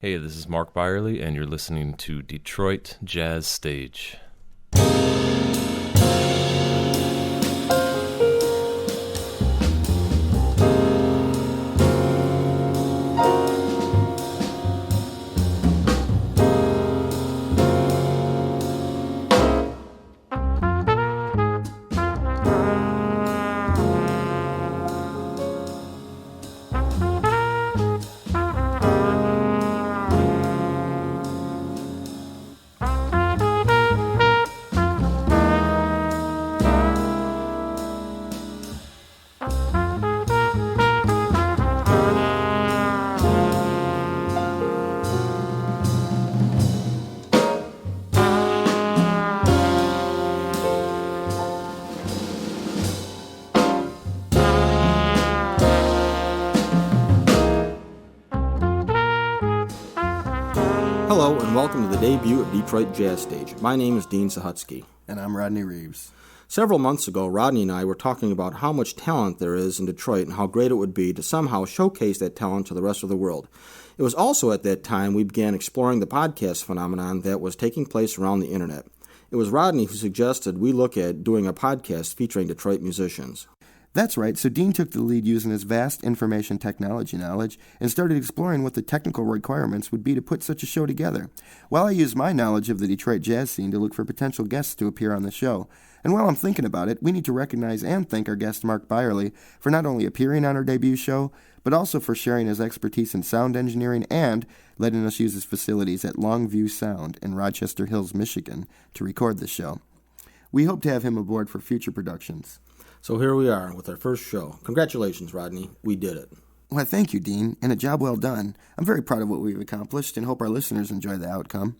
Hey, this is Mark Byerly, and you're listening to Detroit JazzStage. Hello and welcome to the debut of Detroit JazzStage. My name is Dean Sahutsky. And I'm Rodney Reeves. Several months ago, Rodney and I were talking about how much talent there is in Detroit and how great it would be to somehow showcase that talent to the rest of the world. It was also at that time we began exploring the podcast phenomenon that was taking place around the internet. It was Rodney who suggested we look at doing a podcast featuring Detroit musicians. That's right, so Dean took the lead using his vast information technology knowledge and started exploring what the technical requirements would be to put such a show together, while I used my knowledge of the Detroit jazz scene to look for potential guests to appear on the show. And while I'm thinking about it, we need to recognize and thank our guest Mark Byerly for not only appearing on our debut show, but also for sharing his expertise in sound engineering and letting us use his facilities at Longview Sound in Rochester Hills, Michigan, to record the show. We hope to have him aboard for future productions. So here we are with our first show. Congratulations, Rodney. We did it. Well, thank you, Dean, and a job well done. I'm very proud of what we've accomplished and hope our listeners enjoy the outcome.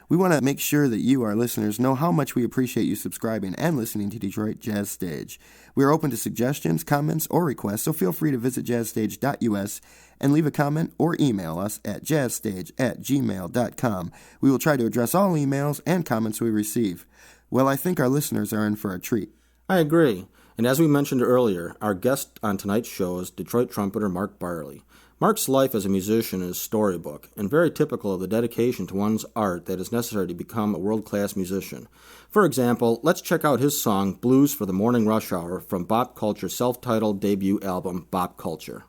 We want to make sure that you, our listeners, know how much we appreciate you subscribing and listening to Detroit JazzStage. We are open to suggestions, comments, or requests, so feel free to visit jazzstage.us and leave a comment or email us at jazzstage@gmail.com. We will try to address all emails and comments we receive. Well, I think our listeners are in for a treat. I agree. And as we mentioned earlier, our guest on tonight's show is Detroit trumpeter Mark Byerly. Mark's life as a musician is storybook, and very typical of the dedication to one's art that is necessary to become a world-class musician. For example, let's check out his song, Blues for the Morning Rush Hour, from Bop Culture's self-titled debut album, Bop Culture.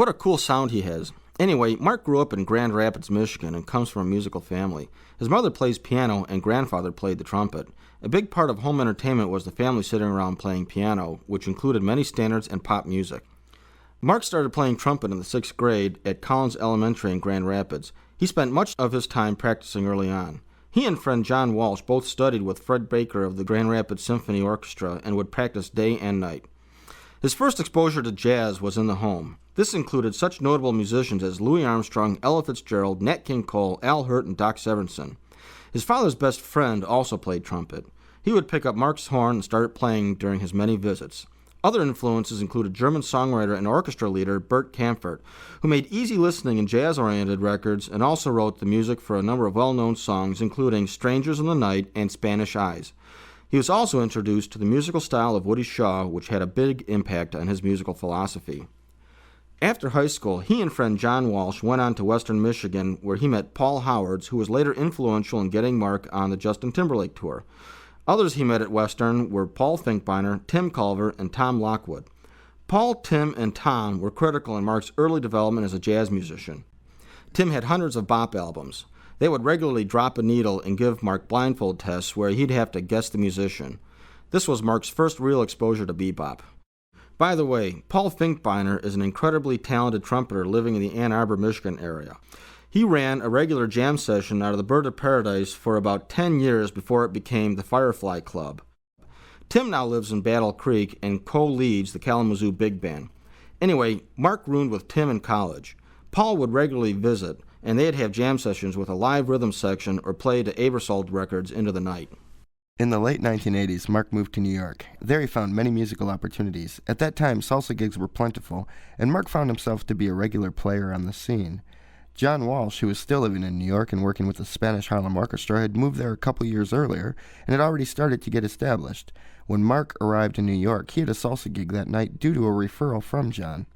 What a cool sound he has. Anyway, Mark grew up in Grand Rapids, Michigan, and comes from a musical family. His mother plays piano, and grandfather played the trumpet. A big part of home entertainment was the family sitting around playing piano, which included many standards and pop music. Mark started playing trumpet in the 6th grade at Collins Elementary in Grand Rapids. He spent much of his time practicing early on. He and friend John Walsh both studied with Fred Baker of the Grand Rapids Symphony Orchestra and would practice day and night. His first exposure to jazz was in the home. This included such notable musicians as Louis Armstrong, Ella Fitzgerald, Nat King Cole, Al Hirt, and Doc Severinsen. His father's best friend also played trumpet. He would pick up Mark's horn and start playing during his many visits. Other influences included German songwriter and orchestra leader Bert Kaempfert, who made easy listening and jazz-oriented records and also wrote the music for a number of well-known songs, including Strangers in the Night and Spanish Eyes. He was also introduced to the musical style of Woody Shaw, which had a big impact on his musical philosophy. After high school, he and friend John Walsh went on to Western Michigan, where he met Paul Howards, who was later influential in getting Mark on the Justin Timberlake tour. Others he met at Western were Paul Finkbeiner, Tim Culver, and Tom Lockwood. Paul, Tim, and Tom were critical in Mark's early development as a jazz musician. Tim had hundreds of bop albums. They would regularly drop a needle and give Mark blindfold tests where he'd have to guess the musician. This was Mark's first real exposure to bebop. By the way, Paul Finkbeiner is an incredibly talented trumpeter living in the Ann Arbor, Michigan area. He ran a regular jam session out of the Bird of Paradise for about 10 years before it became the Firefly Club. Tim now lives in Battle Creek and co-leads the Kalamazoo Big Band. Anyway, Mark roomed with Tim in college. Paul would regularly visit, and they'd have jam sessions with a live rhythm section or play to Aebersold records into the night. In the late 1980s, Mark moved to New York. There he found many musical opportunities. At that time, salsa gigs were plentiful, and Mark found himself to be a regular player on the scene. John Walsh, who was still living in New York and working with the Spanish Harlem Orchestra, had moved there a couple years earlier and had already started to get established. When Mark arrived in New York, he had a salsa gig that night due to a referral from John.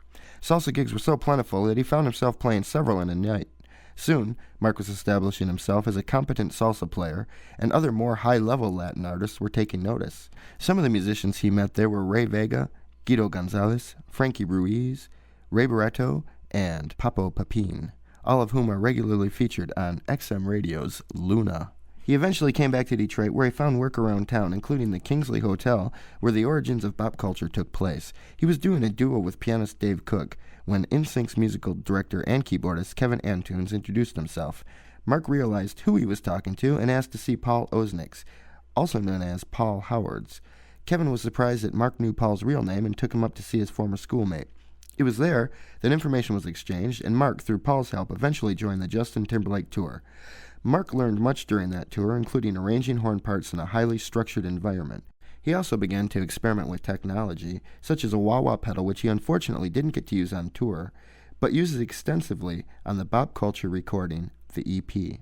Salsa gigs were so plentiful that he found himself playing several in a night. Soon, Mark was establishing himself as a competent salsa player, and other more high-level Latin artists were taking notice. Some of the musicians he met there were Ray Vega, Guido Gonzalez, Frankie Ruiz, Ray Barreto, and Papo Papin, all of whom are regularly featured on XM Radio's Luna. He eventually came back to Detroit, where he found work around town, including the Kingsley Hotel, where the origins of bop culture took place. He was doing a duo with pianist Dave Cook when NSYNC's musical director and keyboardist Kevin Antunes introduced himself. Mark realized who he was talking to and asked to see Paul Osniks, also known as Paul Howards. Kevin was surprised that Mark knew Paul's real name and took him up to see his former schoolmate. It was there that information was exchanged, and Mark, through Paul's help, eventually joined the Justin Timberlake tour. Mark learned much during that tour, including arranging horn parts in a highly structured environment. He also began to experiment with technology, such as a wah-wah pedal, which he unfortunately didn't get to use on tour, but uses extensively on the Bop Culture recording, the EP.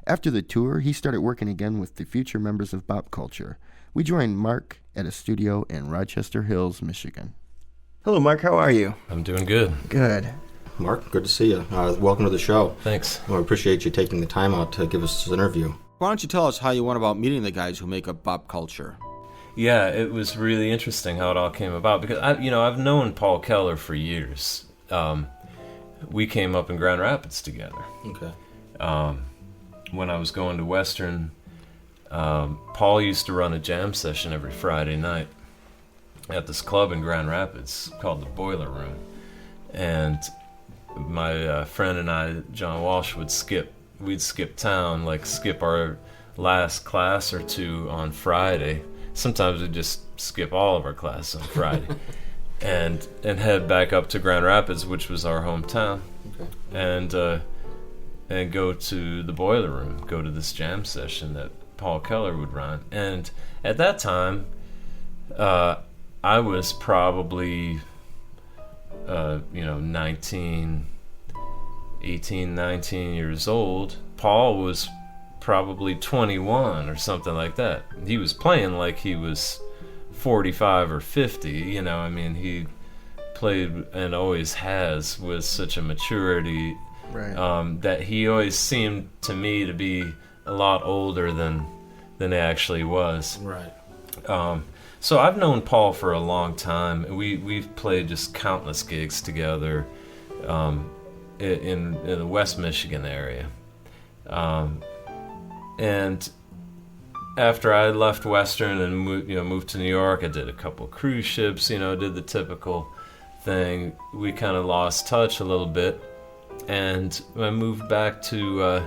After the tour, he started working again with the future members of Bop Culture. We joined Mark at a studio in Rochester Hills, Michigan. Hello, Mark. How are you? I'm doing good. Good. Mark, good to see you. Welcome to the show. Thanks. Well, I appreciate you taking the time out to give us this interview. Why don't you tell us how you went about meeting the guys who make up Bop Culture? Yeah, it was really interesting how it all came about because I've known Paul Keller for years. We came up in Grand Rapids together. Okay. When I was going to Western, Paul used to run a jam session every Friday night at this club in Grand Rapids called the Boiler Room, and my friend and I, John Walsh, we'd skip town, like skip our last class or two on Friday. Sometimes we'd just skip all of our classes on Friday and head back up to Grand Rapids, which was our hometown. Okay. And go to the Boiler Room, go to this jam session that Paul Keller would run. And at that time, I was probably 19 years old. Paul was probably 21 or something like that. He was playing like he was 45 or 50, he played and always has with such a maturity, right, that he always seemed to me to be a lot older than he actually was. Right. So I've known Paul for a long time. We've played just countless gigs together in the West Michigan area. And after I left Western and moved to New York, I did a couple cruise ships, did the typical thing. We kind of lost touch a little bit, and I moved back to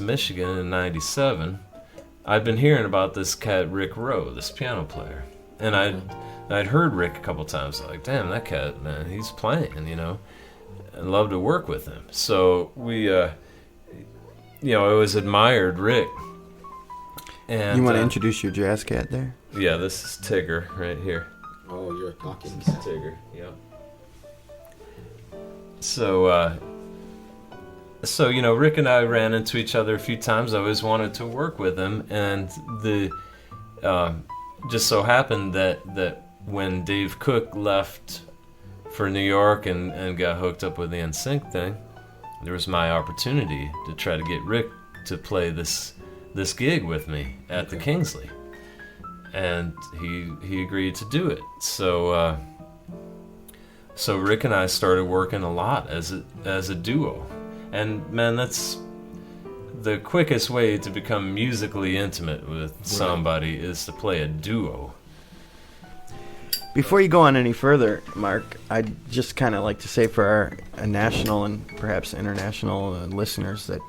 Michigan in '97. I'd been hearing about this cat Rick Rowe, this piano player, and I'd heard Rick a couple times. Like, damn, that cat, man, he's playing, I'd love to work with him. So we, I always admired Rick. And you want to introduce your jazz cat there? Yeah, this is Tigger right here. Oh, you're talking. This is Tigger. Yep. So, Rick and I ran into each other a few times. I always wanted to work with him, and just so happened that when Dave Cook left for New York and got hooked up with the NSYNC thing, there was my opportunity to try to get Rick to play this gig with me at the Kingsley, and he agreed to do it. So Rick and I started working a lot as a duo, and man, that's the quickest way to become musically intimate with somebody is to play a duo. Before you go on any further, Mark, I'd just kind of like to say for our national and perhaps international listeners that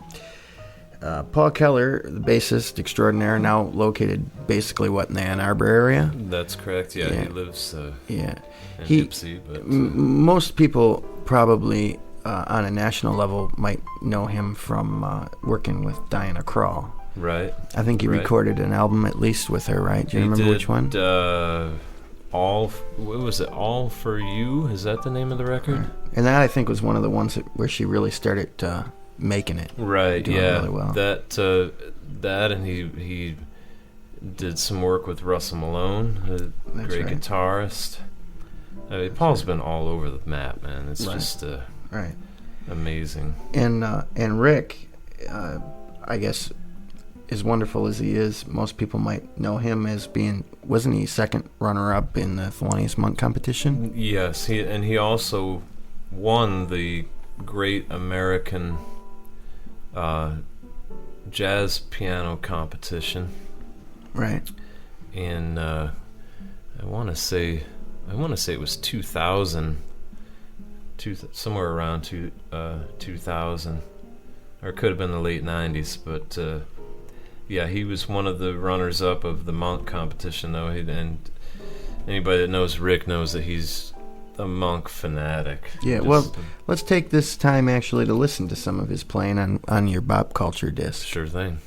Paul Keller, the bassist extraordinaire, now located basically in the Ann Arbor area. That's correct. Yeah. He lives in Ypsi, but most people probably on a national level might know him from working with Diana Krall. Right. I think he recorded an album at least with her, right? Do you remember which one? What was it? All for You? Is that the name of the record? Right. And that I think was one of the ones where she really started making it. Right. Doing really well. That and he did some work with Russell Malone, a great guitarist. I mean, Paul's been all over the map, man. It's just amazing. And Rick, I guess, as wonderful as he is, most people might know him as wasn't he second runner-up in the Thelonious Monk competition? Yes, he also won the Great American Jazz Piano Competition. Right. In I want to say it was 2000, somewhere around 2000, or it could have been the late 90s, but he was one of the runners-up of the Monk competition, though. And anybody that knows Rick knows that he's a Monk fanatic. Yeah, let's take this time actually to listen to some of his playing on your Bop Culture disc. Sure thing.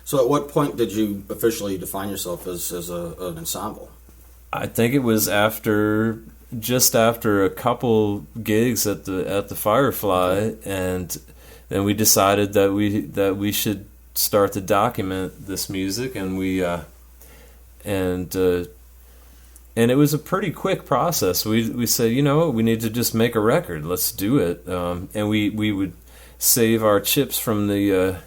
So at what point did you officially define yourself as an ensemble? I think it was just after a couple gigs at the Firefly, and then we decided that we should start to document this music, and and it was a pretty quick process. We said, you know what, we need to just make a record. Let's do it. And we would save our chips from the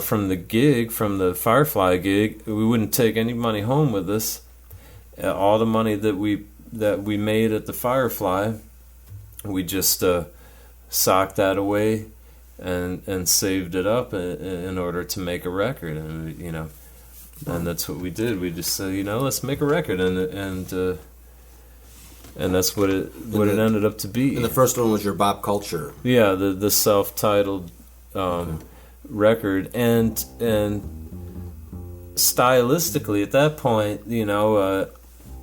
from the Firefly gig. We wouldn't take any money home with us. All the money that we made at the Firefly, we just socked that away and saved it up in order to make a record. And and that's what we did. We just said, let's make a record, and that's what it ended up to be. And the first one was your Bop Culture. Yeah, the self-titled record, and stylistically at that point,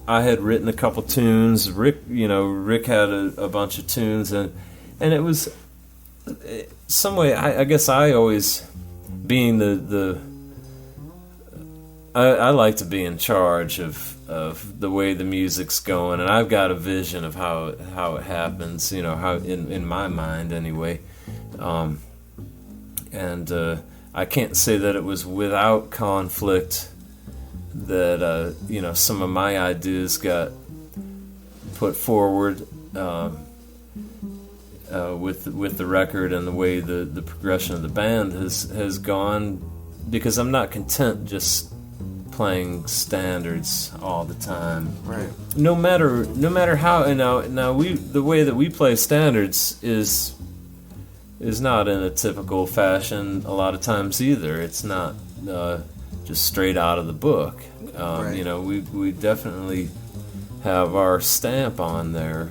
I had written a couple tunes. Rick had a bunch of tunes, and it was some way. I guess I always, being I like to be in charge of the way the music's going, and I've got a vision of how it happens. How in my mind anyway, and I can't say that it was without conflict that some of my ideas got put forward with the record and the way the progression of the band has gone, because I'm not content just playing standards all the time. Right. No matter how now the way that we play standards is not in a typical fashion a lot of times either. It's not just straight out of the book. Right. We definitely have our stamp on there.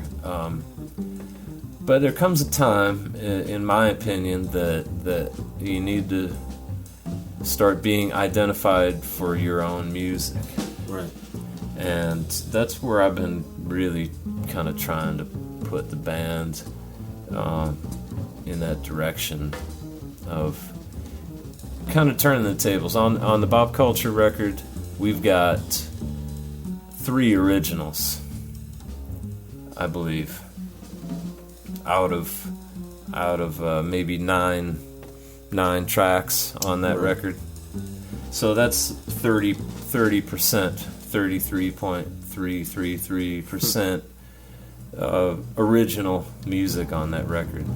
But there comes a time, in my opinion, that you need to start being identified for your own music. Right. And that's where I've been really kind of trying to put the band in that direction of kind of turning the tables. On the Bop Culture record, we've got 3 originals, I believe, out of maybe nine tracks on that record. So that's 30%, 33.333% original music on that record.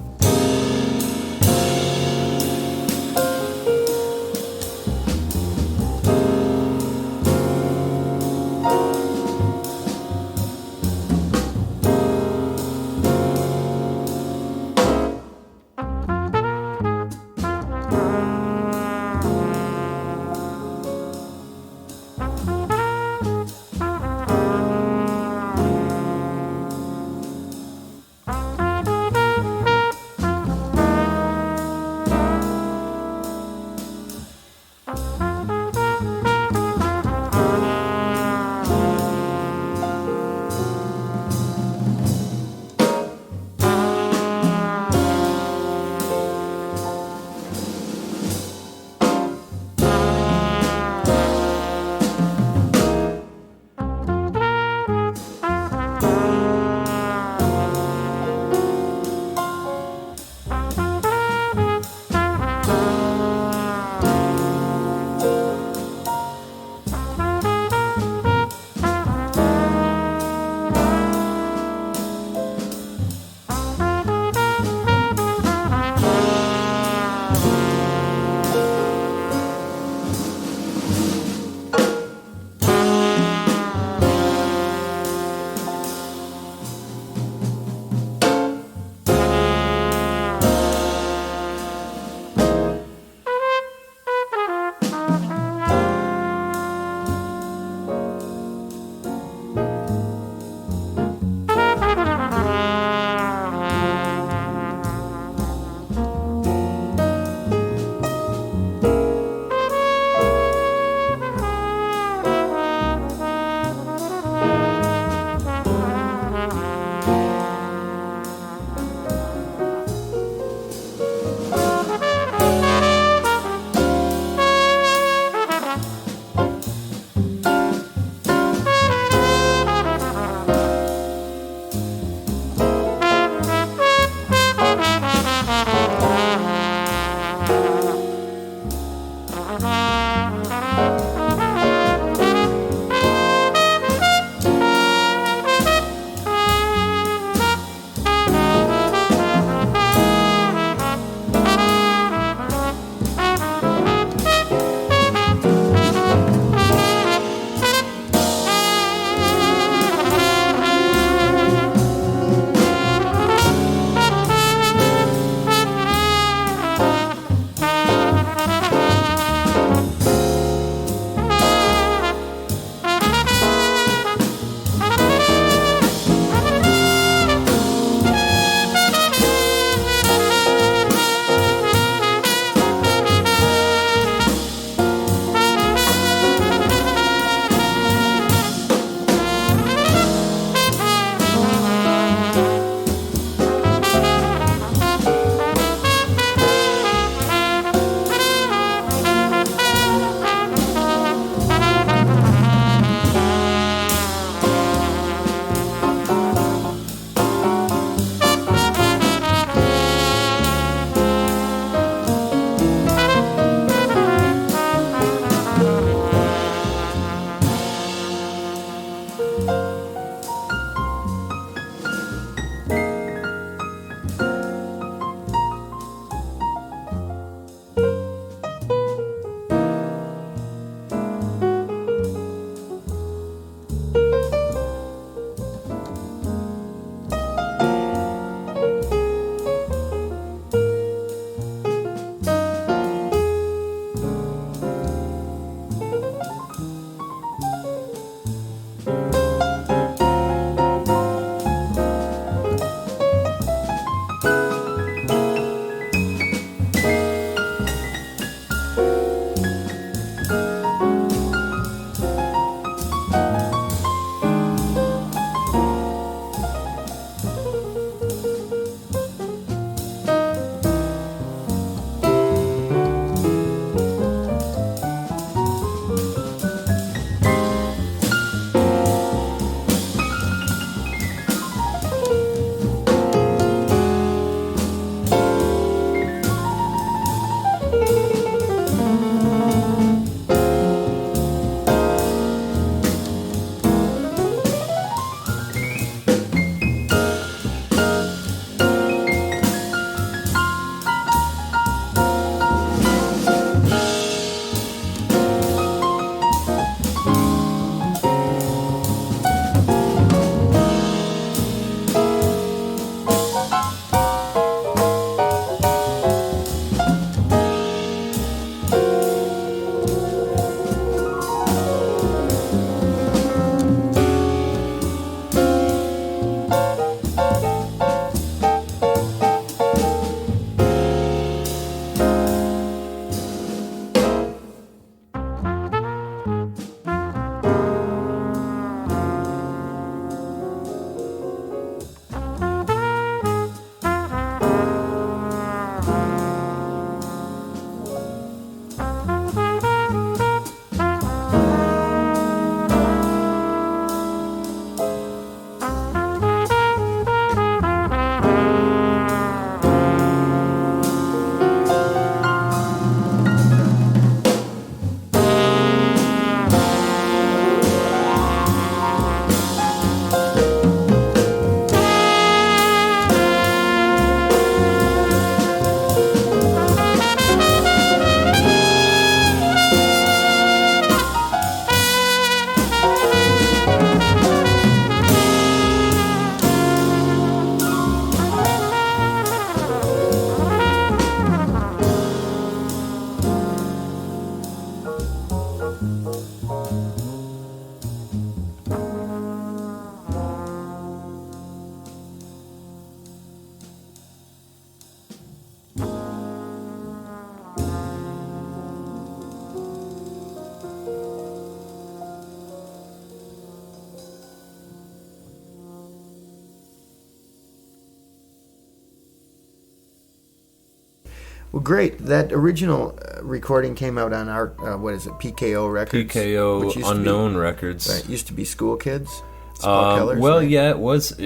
Well, great. That original recording came out on our, what is it, PKO Records? PKO Unknown Records. Right, used to be School Kids. It's Paul Keller's, well, right? yeah, it was.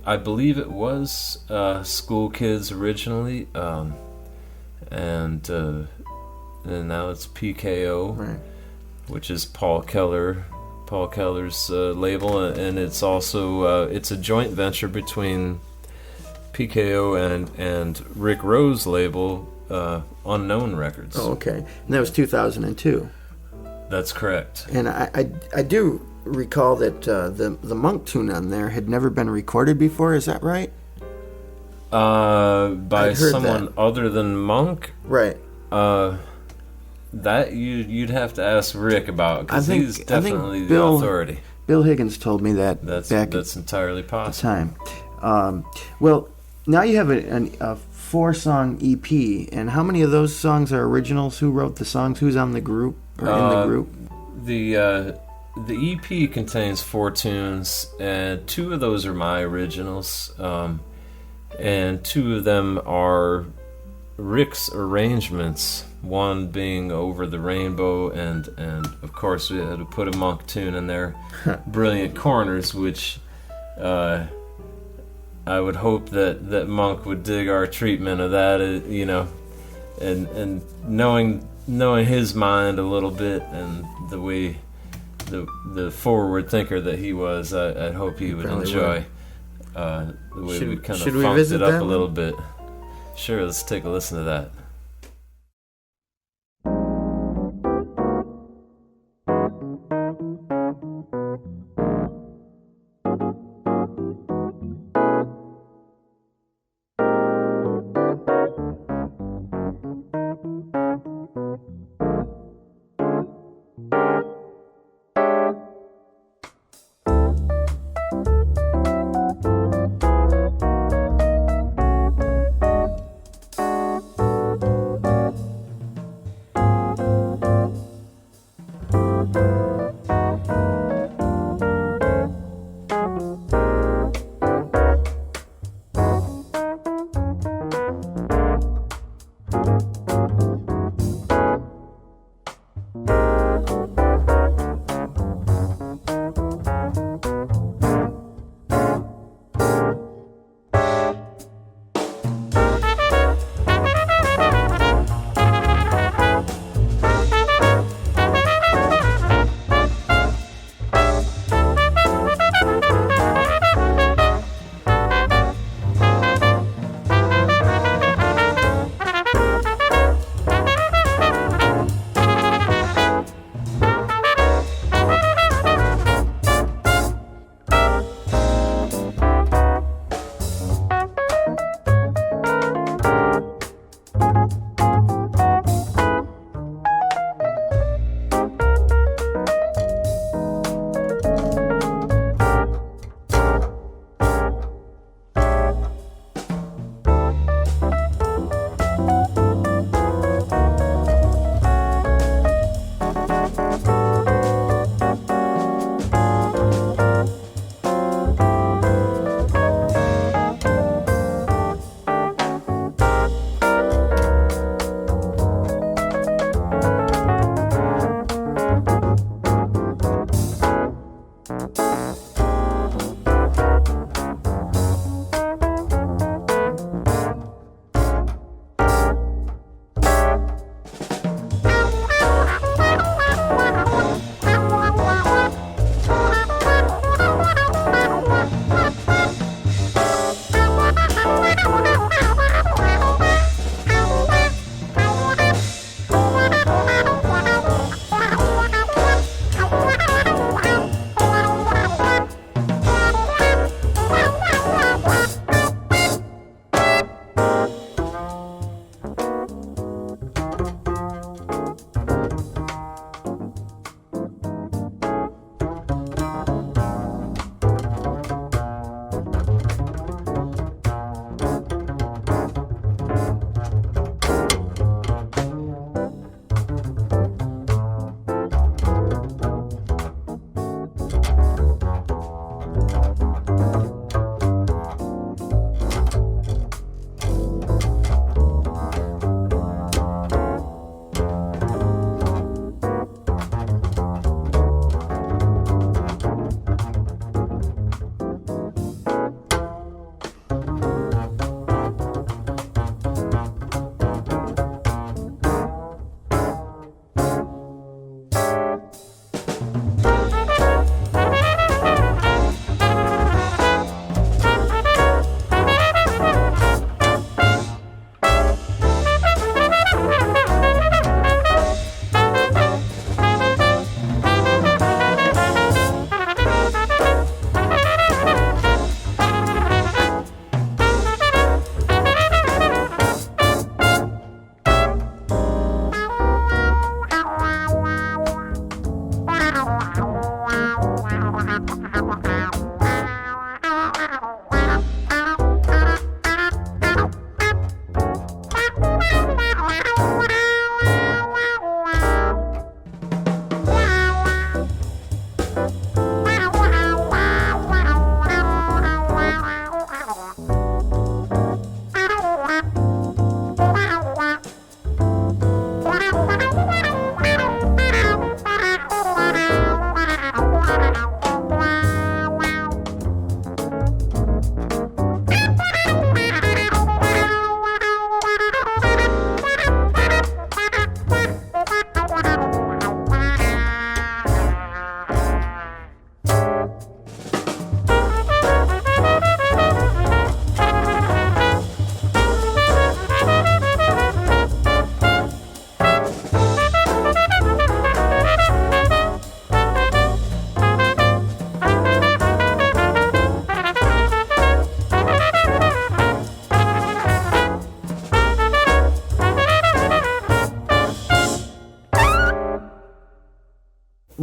I believe it was School Kids originally, and now it's PKO, Right. which is Paul Keller's label, and it's also it's a joint venture between PKO and Rick Rowe's label, Unknown Records. Oh, okay. And that was 2002. That's correct. And I do recall that the Monk tune on there had never been recorded before. Is that right? By I'd heard someone that. other than Monk. Right. That you'd have to ask Rick about, because he's definitely the Bill- authority. Bill Higgins told me that That's back at entirely the possible. time. Well, now you have a 4-song EP, and how many of those songs are originals? Who wrote the songs? Who's on the group or in the group? The EP contains 4 tunes, and 2 of those are my originals, and 2 of them are Rick's arrangements. One being Over the Rainbow, and of course we had to put a Monk tune in there, Brilliant Corners, which I would hope that Monk would dig our treatment of that, and knowing his mind a little bit, and the way the forward thinker that he was, I'd hope he would enjoy the way we kind of funked it up a little bit. Sure, let's take a listen to that.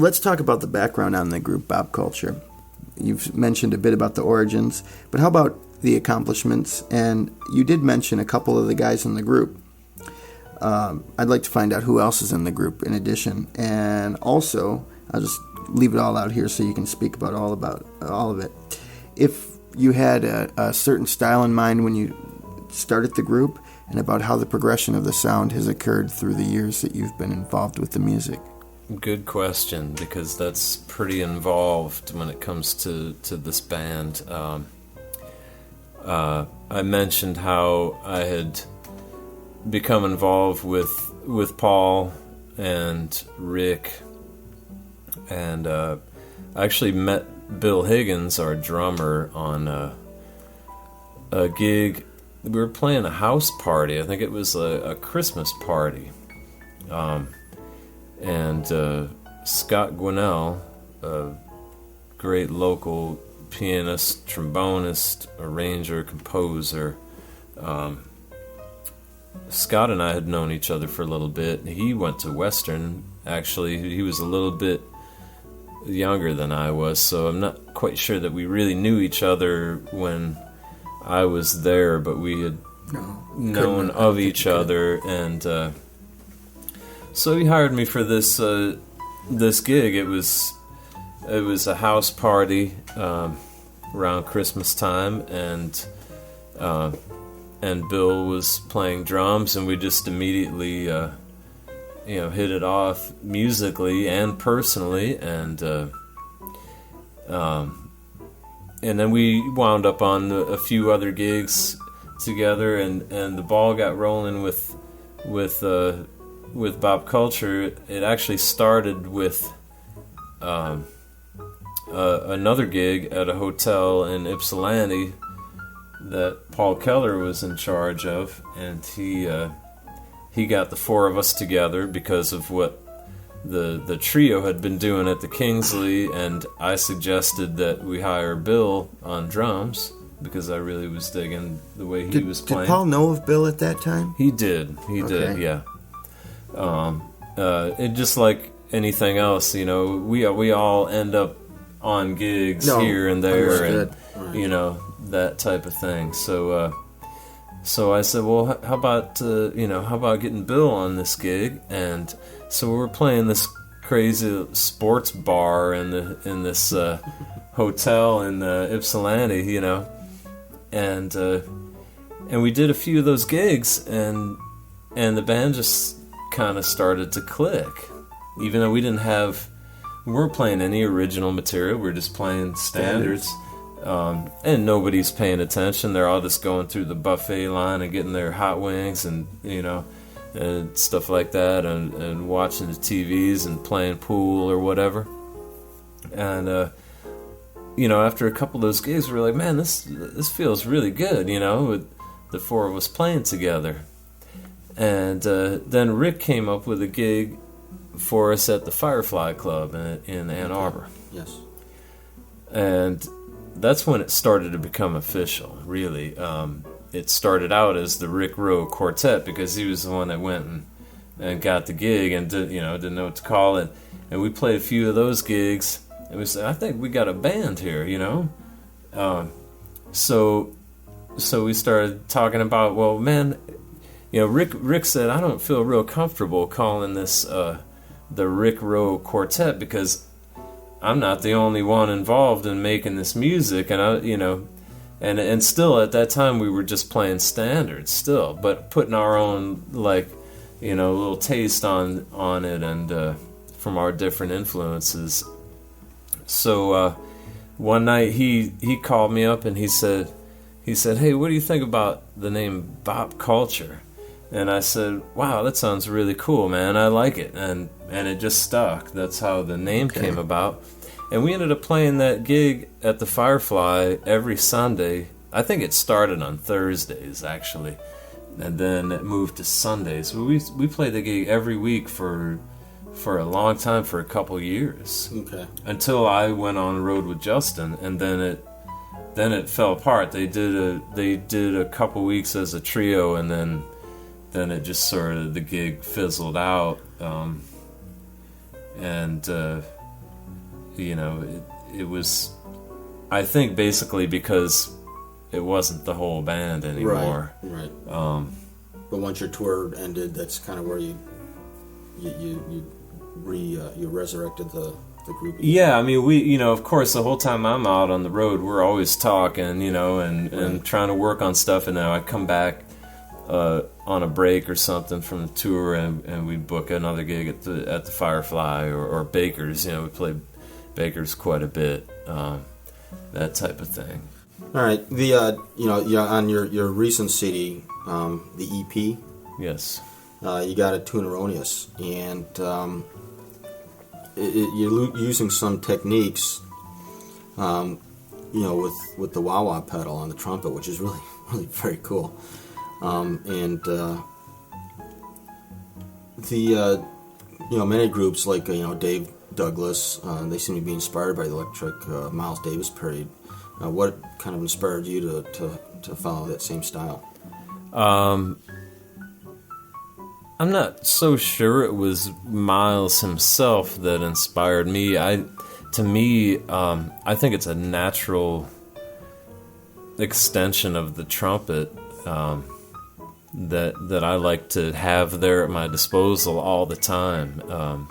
let's talk about the background on the group Bop Culture. You've mentioned a bit about the origins, but how about the accomplishments? And you did mention a couple of the guys in the group. I'd like to find out who else is in the group in addition. And also, I'll just leave it all out here so you can speak about all of it. If you had a certain style in mind when you started the group, and about how the progression of the sound has occurred through the years that you've been involved with the music. Good question, because that's pretty involved when it comes to this band. I mentioned how I had become involved with Paul and Rick, and I actually met Bill Higgins, our drummer, on a gig. We were playing a house party. I think it was a Christmas party. And Scott Gwinnell, a great local pianist, trombonist, arranger, composer. Scott and I had known each other for a little bit. He went to Western, actually. He was a little bit younger than I was, so I'm not quite sure that we really knew each other when I was there, but we had known of each other, and so he hired me for this gig. It was a house party around Christmas time, and Bill was playing drums, and we just immediately hit it off musically and personally, and then we wound up on a few other gigs together, and the ball got rolling with Bop Culture. It actually started with another gig at a hotel in Ypsilanti that Paul Keller was in charge of, and he got the four of us together because of what the trio had been doing at the Kingsley, and I suggested that we hire Bill on drums because I really was digging the way he was playing. Did Paul know of Bill at that time? He did, yeah. It just like anything else, we all end up on gigs here and there, understood. And that type of thing. So I said, well, how about getting Bill on this gig? And so we were playing this crazy sports bar in this hotel in Ypsilanti, and we did a few of those gigs, and the band just kind of started to click, even though we weren't playing any original material. We were just playing standards. And nobody's paying attention. They're all just going through the buffet line and getting their hot wings and and stuff like that, and watching the TVs and playing pool or whatever. And after a couple of those gigs, we were like, man, this feels really good, with the four of us playing together. And then Rick came up with a gig for us at the Firefly Club in Ann Arbor. Yes. And that's when it started to become official, really. It started out as the Rick Rowe Quartet because he was the one that went and got the gig and didn't know what to call it. And we played a few of those gigs, and we said, I think we got a band here, So we started talking about, well, man, Rick said, I don't feel real comfortable calling this the Rick Rowe Quartet because I'm not the only one involved in making this music, and and still at that time we were just playing standards still, but putting our own little taste on it, and from our different influences. So one night he called me up and he said, hey, what do you think about the name Bop Culture? And I said, wow, that sounds really cool, man. I like it. And it just stuck. That's how the name came about. And we ended up playing that gig at the Firefly every Sunday. I think it started on Thursdays, actually. And then it moved to Sundays. We played the gig every week for a long time, for a couple years. Okay. Until I went on the road with Justin, and then it fell apart. They did a couple weeks as a trio, and then it just sort of, the gig fizzled out, and it was, I think, basically because it wasn't the whole band anymore. Right. But once your tour ended, that's kind of where you resurrected the group again. Yeah, I mean, we, of course, the whole time I'm out on the road, we're always talking, and trying to work on stuff, and now I come back on a break or something from the tour, and we book another gig at the Firefly or Baker's. We play Baker's quite a bit, that type of thing. All right, the on your recent CD, the EP. Yes. You got a tune Erroenious, and you're using some techniques, with the wah-wah pedal on the trumpet, which is really, really very cool. Many groups like Dave Douglas, they seem to be inspired by the electric Miles Davis period. What kind of inspired you to follow that same style? I'm not so sure it was Miles himself that inspired me. I think it's a natural extension of the trumpet that I like to have there at my disposal all the time.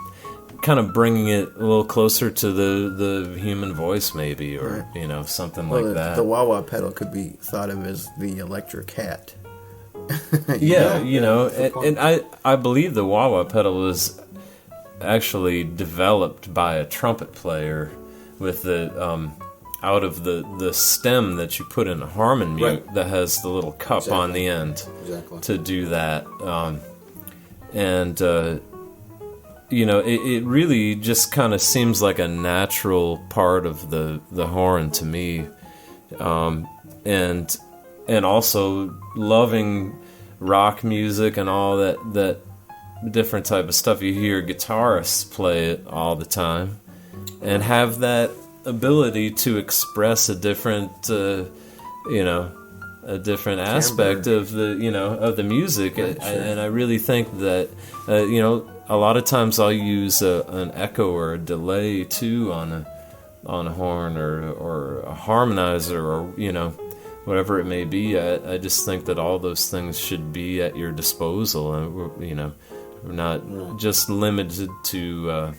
Kind of bringing it a little closer to the human voice, maybe, or right. Something like that. The wah-wah pedal could be thought of as the electric hat. Yeah, and I believe the wah-wah pedal was actually developed by a trumpet player with the out of the stem that you put in a harmon mute that has the little cup on the end to do that. It really just kind of seems like a natural part of the horn to me. And also loving rock music and all that different type of stuff. You hear guitarists play it all the time and have that ability to express a different aspect of the music. And I really think that a lot of times I'll use an echo or a delay too on a horn or a harmonizer or whatever it may be. I just think that all those things should be at your disposal, and we're not just limited to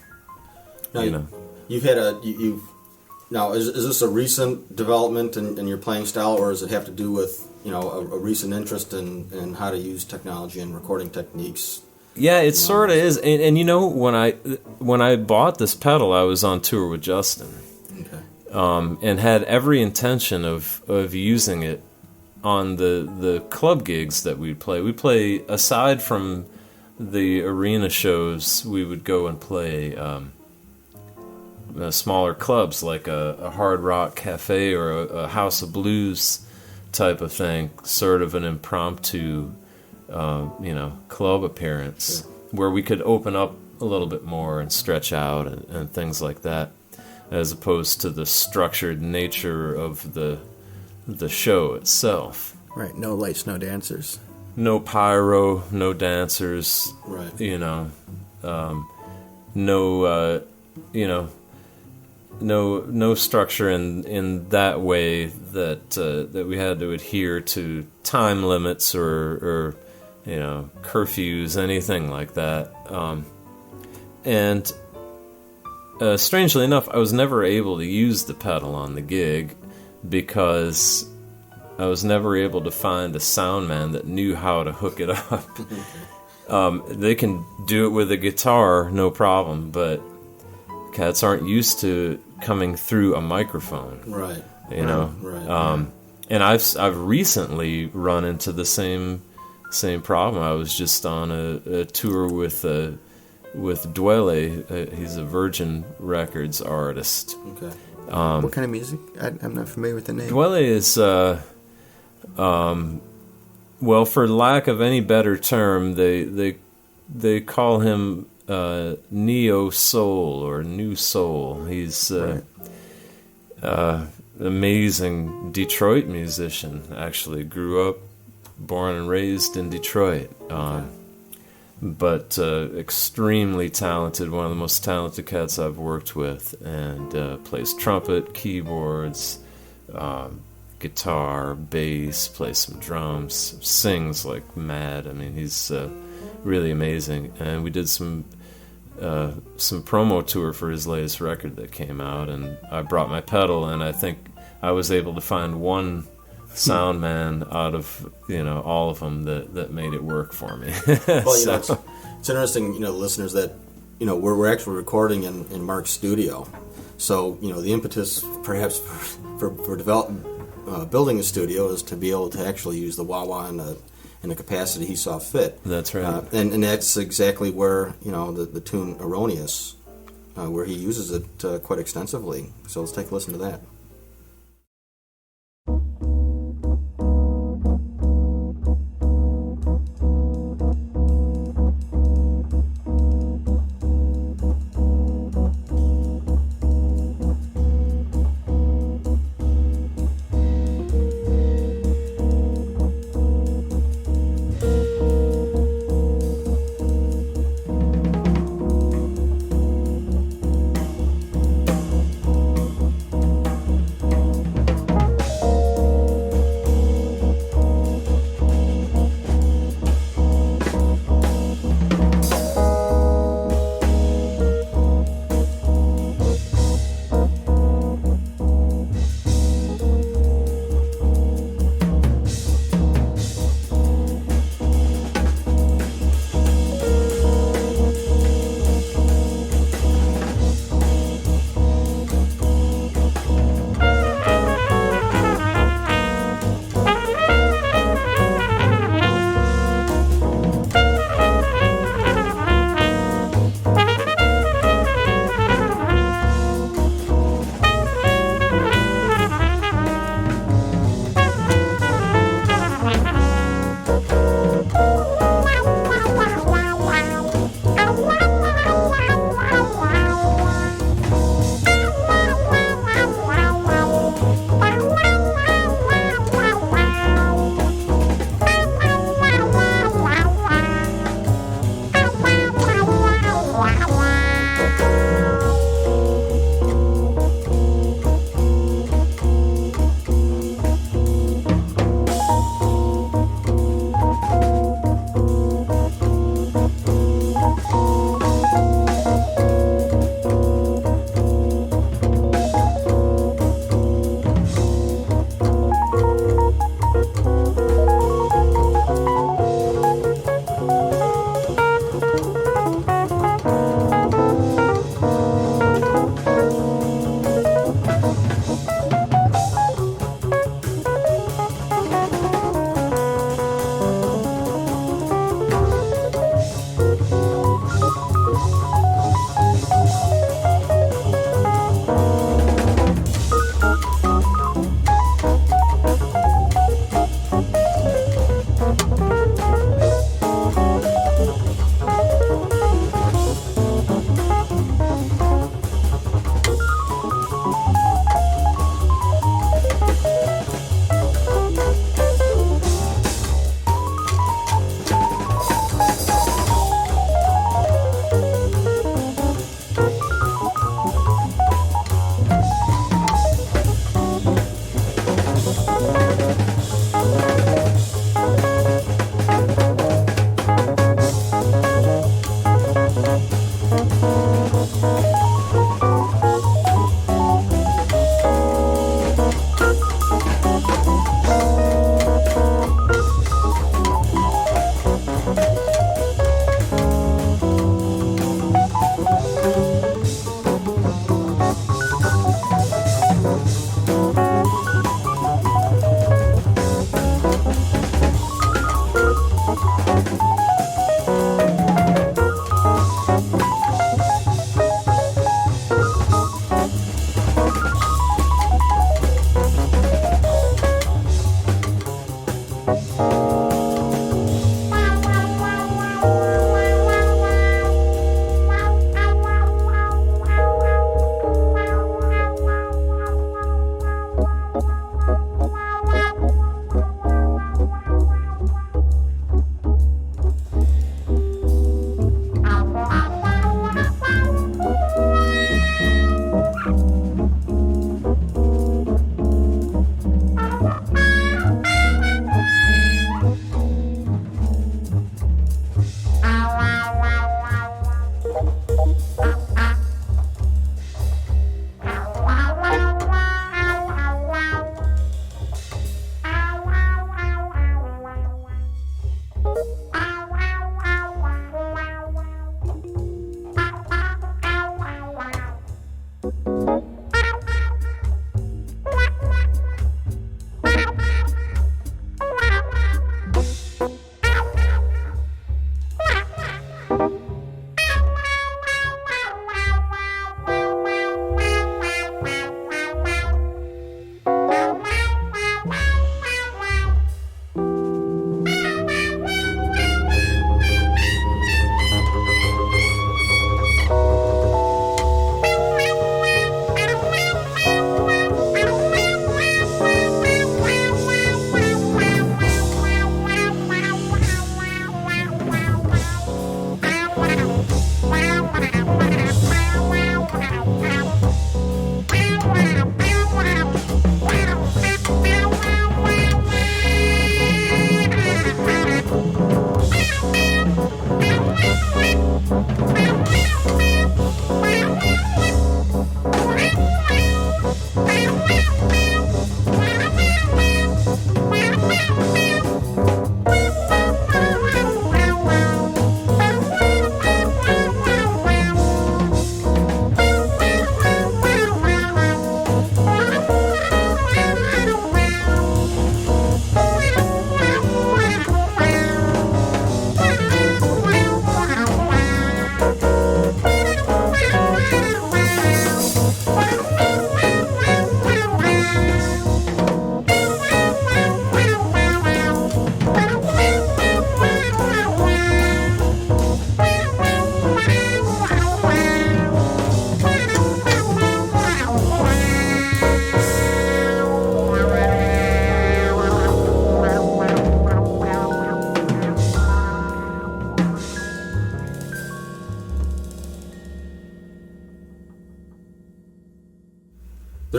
You've had now is this a recent development in your playing style, or does it have to do with a recent interest in how to use technology and recording techniques? Yeah, it sort of is. And when I bought this pedal, I was on tour with Justin. And had every intention of using it on the club gigs that we'd play. We play, aside from the arena shows, we would go and play smaller clubs like a Hard Rock Cafe or a House of Blues type of thing, sort of an impromptu club appearance where we could open up a little bit more and stretch out and things like that, as opposed to the structured nature of the show itself. Right, no lights, no dancers. No pyro, no dancers. Right. No structure in that way that we had to adhere to time limits or curfews, anything like that. And strangely enough, I was never able to use the pedal on the gig because I was never able to find a sound man that knew how to hook it up. They can do it with a guitar, no problem, but cats aren't used to coming through a microphone. Right. Right. And I've recently run into the same problem. I was just on a tour with Dwelle. He's a Virgin Records artist. Okay. What kind of music? I'm not familiar with the name. Dwelle is, well, for lack of any better term, they call him neo soul or new soul. He's amazing Detroit musician. Actually, grew up, born and raised in Detroit. but extremely talented, one of the most talented cats I've worked with, and plays trumpet, keyboards, guitar, bass, plays some drums, sings like mad. I mean, he's really amazing. And we did some promo tour for his latest record that came out, and I brought my pedal, and I think I was able to find one sound man out of all of them that made it work for me. Well, it's interesting, listeners, that we're actually recording in Mark's studio, so the impetus perhaps for building a studio is to be able to actually use the wah-wah in the capacity he saw fit. That's right. And that's exactly where the tune Erroenious, where he uses it quite extensively. So let's take a listen to that.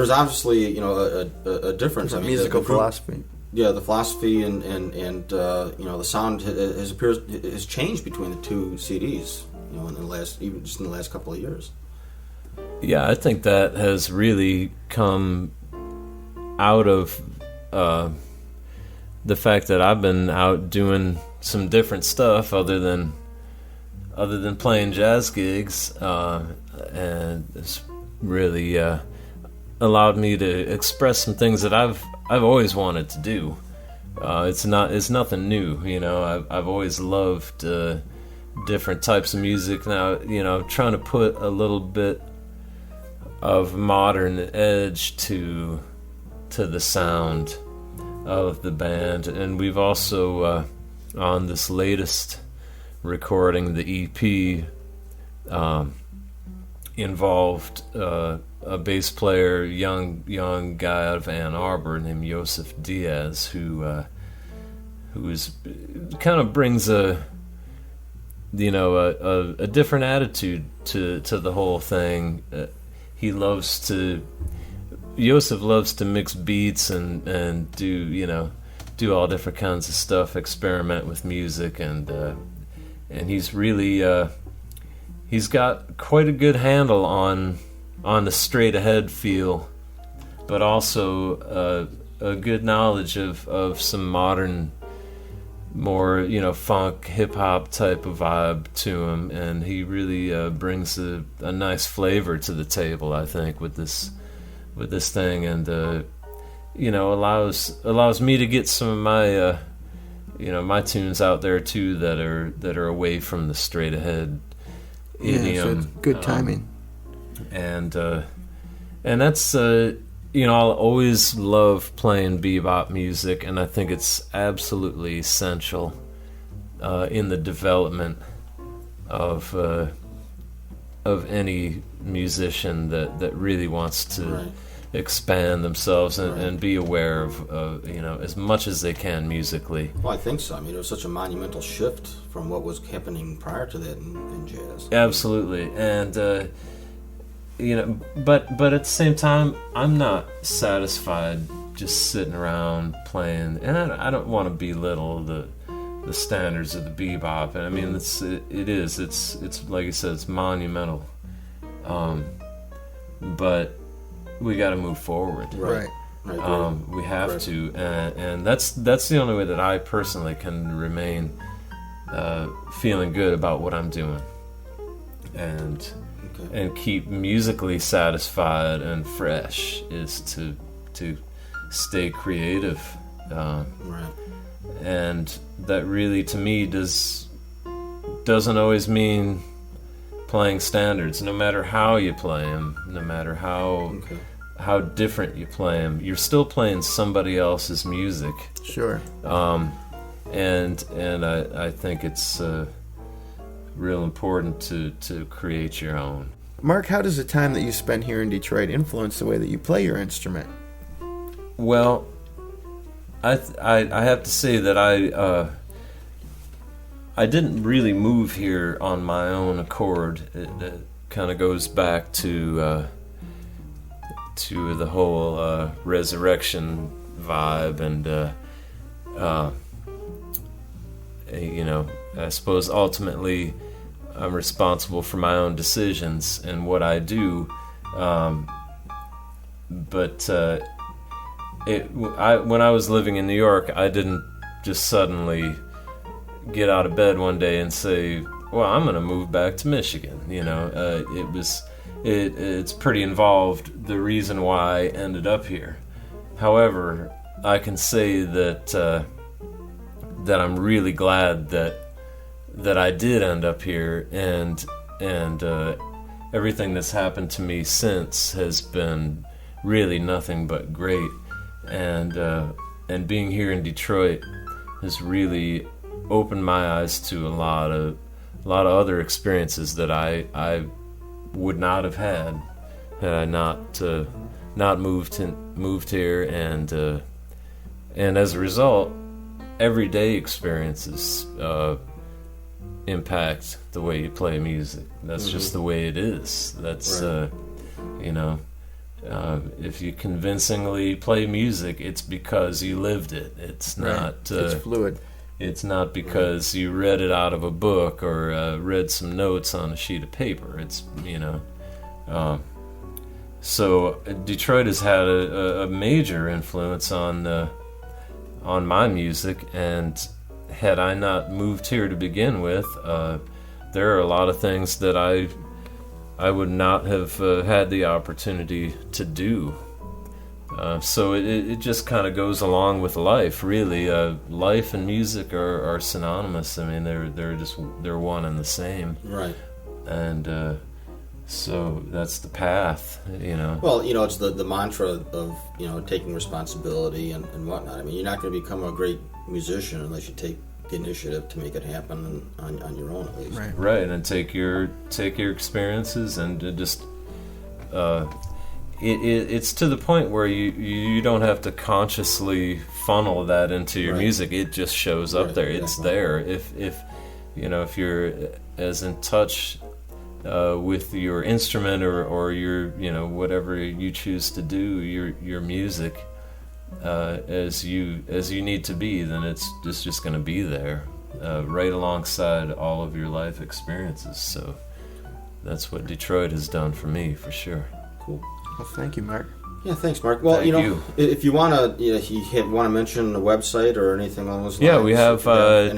there's obviously a difference. I mean, musical the group, philosophy. Yeah, the philosophy and the sound has changed between the two CDs. In the last couple of years. Yeah, I think that has really come out of the fact that I've been out doing some different stuff other than playing jazz gigs, and it's really allowed me to express some things that I've always wanted to do. It's nothing new, I've always loved different types of music. Now, trying to put a little bit of modern edge to the sound of the band. And we've also on this latest recording, the EP, involved a bass player, young guy out of Ann Arbor named Josef Deas, who is kind of brings a different attitude to the whole thing. Josef loves to mix beats and do all different kinds of stuff, experiment with music, and he's really he's got quite a good handle on the straight ahead feel, but also a good knowledge of some modern, more funk hip hop type of vibe to him, and he really brings a nice flavor to the table, I think, with this thing, and allows me to get some of my my tunes out there too that are away from the straight ahead idiom. So it's good timing. And that's I'll always love playing bebop music, and I think it's absolutely essential in the development of any musician that really wants to expand themselves and be aware of as much as they can musically. Well, I think so. I mean, it was such a monumental shift from what was happening prior to that in jazz. Absolutely, and but at the same time, I'm not satisfied just sitting around playing, and I don't want to belittle the standards of the bebop. And I mean, it's like you said, it's monumental. But we got to move forward. Right. We have to, and that's the only way that I personally can remain feeling good about what I'm doing, and keep musically satisfied and fresh, is to stay creative. And that really, to me, doesn't always mean playing standards. No matter how you play them, no matter how different you play them, you're still playing somebody else's music. Sure. And I think it's real important to create your own. Mark, how does the time that you spend here in Detroit influence the way that you play your instrument? Well, I have to say that I didn't really move here on my own accord. It kind of goes back to the whole resurrection vibe, and I suppose ultimately I'm responsible for my own decisions and what I do. But when I was living in New York, I didn't just suddenly get out of bed one day and say, well, I'm going to move back to Michigan. It's pretty involved, the reason why I ended up here. However, I can say that I'm really glad that I did end up here, and everything that's happened to me since has been really nothing but great. And being here in Detroit has really opened my eyes to a lot of other experiences that I would not have had I not moved here, and as a result, everyday experiences impact the way you play music. That's just the way it is. That's if you convincingly play music, it's because you lived it. It's not. It's fluid. It's not because you read it out of a book or read some notes on a sheet of paper. It's, so Detroit has had a major influence on my music, and had I not moved here to begin with, there are a lot of things that I would not have had the opportunity to do. So it just kind of goes along with life, really. Life and music are synonymous. I mean, they're one and the same. Right. And so that's the path, Well, it's the mantra of, taking responsibility and whatnot. I mean, you're not going to become a great musician unless you take the initiative to make it happen on your own, at least. Right, and take your experiences and just it's to the point where you don't have to consciously funnel that into your music. It just shows up there. It's there. If you're as in touch with your instrument or your whatever you choose to do, your music, as you need to be, then it's just going to be there, right alongside all of your life experiences. So that's what Detroit has done for me, for sure. Cool. Well, thank you, Mark. Yeah, thanks, Mark. Well, Thank you. If you want to mention the website or anything along those lines. Yeah, we have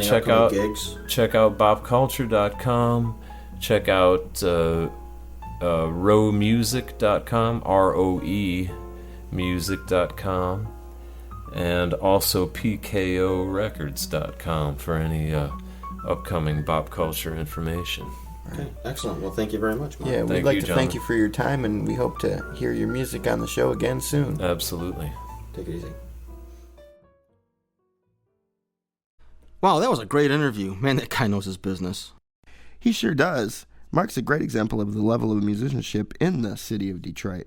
check out gigs. Check out bopculture.com. Check out roemusic.com, ROE music.com, and also pkorecords.com for any upcoming Bop Culture information. Okay, excellent. Well, thank you very much, Mark. Yeah, we'd like to thank you for your time, and we hope to hear your music on the show again soon. Absolutely. Take it easy. Wow, that was a great interview. Man, that guy knows his business. He sure does. Mark's a great example of the level of musicianship in the city of Detroit.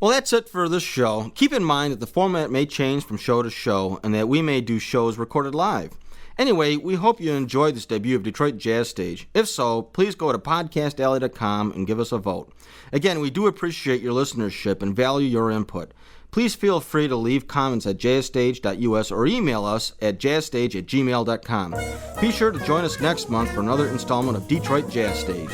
Well, that's it for this show. Keep in mind that the format may change from show to show and that we may do shows recorded live. Anyway, we hope you enjoyed this debut of Detroit Jazz Stage. If so, please go to podcastalley.com and give us a vote. Again, we do appreciate your listenership and value your input. Please feel free to leave comments at jazzstage.us or email us at jazzstage@gmail.com. Be sure to join us next month for another installment of Detroit Jazz Stage.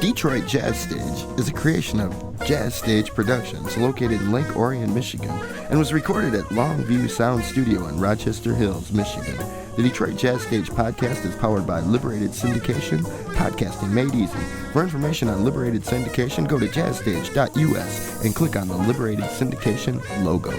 Detroit Jazz Stage is a creation of JazzStage Productions located in Lake Orion, Michigan, and was recorded at Longview Sound Studio in Rochester Hills, Michigan. The Detroit Jazz Stage podcast is powered by Liberated Syndication, podcasting made easy. For information on Liberated Syndication, go to jazzstage.us and click on the Liberated Syndication logo.